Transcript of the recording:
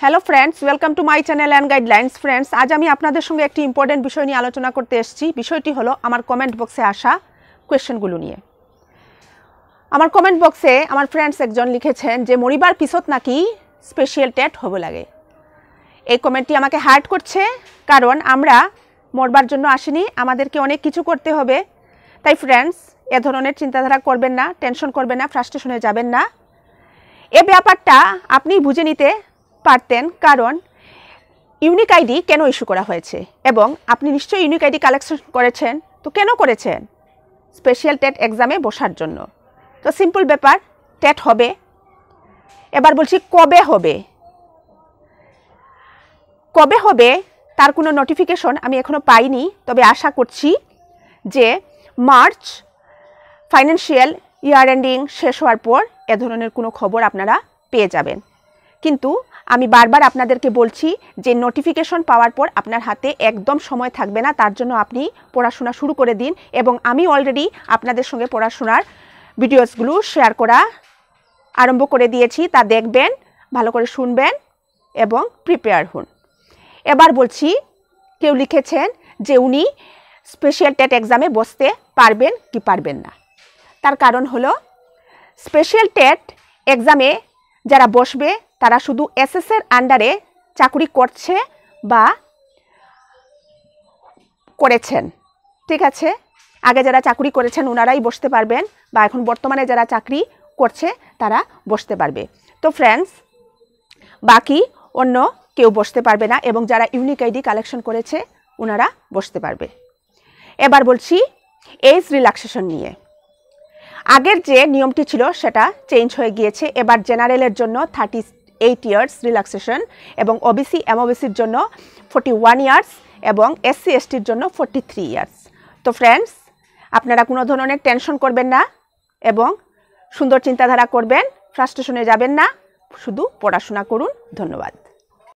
Hello friends, welcome to my channel and guidelines. Friends, আজ আমি আপনাদের সঙ্গে একটি ইম্পর্টেন্ট বিষয় নিয়ে আলোচনা করতে এসেছি। বিষয়টি হলো আমার কমেন্ট বক্সে আসা কোয়েশ্চেনগুলো নিয়ে। আমার কমেন্ট বক্সে আমার ফ্রেন্ডস একজন লিখেছেন যে মরিবার পিছত নাকি স্পেশাল টেট হব লাগে। এই কমেন্টটি আমাকে হার্ট করছে, কারণ আমরা মরবার জন্য আসিনি, আমাদেরকে অনেক কিছু করতে হবে। তাই ফ্রেন্ডস, এ ধরনের চিন্তাধারা করবেন না, টেনশন করবেন না, ফ্রাস্ট্রেশনে যাবেন না। এ ব্যাপারটা আপনি বুঝে নিতে পারতেন, কারণ ইউনিক আইডি কেন ইস্যু করা হয়েছে, এবং আপনি নিশ্চয়ই ইউনিক আইডি কালেকশন করেছেন। তো কেন করেছেন? স্পেশাল টেট এক্সামে বসার জন্য। তো সিম্পল ব্যাপার, টেট হবে। এবার বলছি কবে হবে। কবে হবে তার কোনো নোটিফিকেশন আমি এখনও পাইনি, তবে আশা করছি যে মার্চ ফাইন্যান্সিয়াল ইয়ার এন্ডিং শেষ হওয়ার পর এ ধরনের কোনো খবর আপনারা পেয়ে যাবেন। কিন্তু আমি বারবার আপনাদেরকে বলছি যে নোটিফিকেশন পাওয়ার পর আপনার হাতে একদম সময় থাকবে না, তার জন্য আপনি পড়াশোনা শুরু করে দিন। এবং আমি অলরেডি আপনাদের সঙ্গে পড়াশোনার ভিডিওসগুলো শেয়ার করা আরম্ভ করে দিয়েছি, তা দেখবেন, ভালো করে শুনবেন এবং প্রিপেয়ার হন। এবার বলছি, কেউ লিখেছেন যে উনি স্পেশাল টেট এক্সামে বসতে পারবেন কি পারবেন না। তার কারণ হলো, স্পেশাল টেট এক্সামে যারা বসবে তারা শুধু এসএসের আন্ডারে চাকরি করছে বা করেছেন, ঠিক আছে? আগে যারা চাকরি করেছেন ওনারাই বসতে পারবেন, বা এখন বর্তমানে যারা চাকরি করছে তারা বসতে পারবে। তো ফ্রেন্ডস, বাকি অন্য কেউ বসতে পারবে না, এবং যারা ইউনিক আইডি কালেকশন করেছে ওনারা বসতে পারবে। এবার বলছি এজ রিল্যাক্সেশন নিয়ে। আগের যে নিয়মটি ছিল সেটা চেঞ্জ হয়ে গিয়েছে। এবার জেনারেলের জন্য 38 ইয়ার্স রিল্যাক্সেশন, এবং ওবিসি এমওবিসির জন্য 41 ইয়ার্স, এবং এসসি এসটির জন্য 43 ইয়ার্স। তো ফ্রেন্ডস, আপনারা কোনো ধরনের টেনশন করবেন না এবং সুন্দর চিন্তাধারা করবেন, ফ্রাস্ট্রেশনে যাবেন না, শুধু পড়াশোনা করুন। ধন্যবাদ।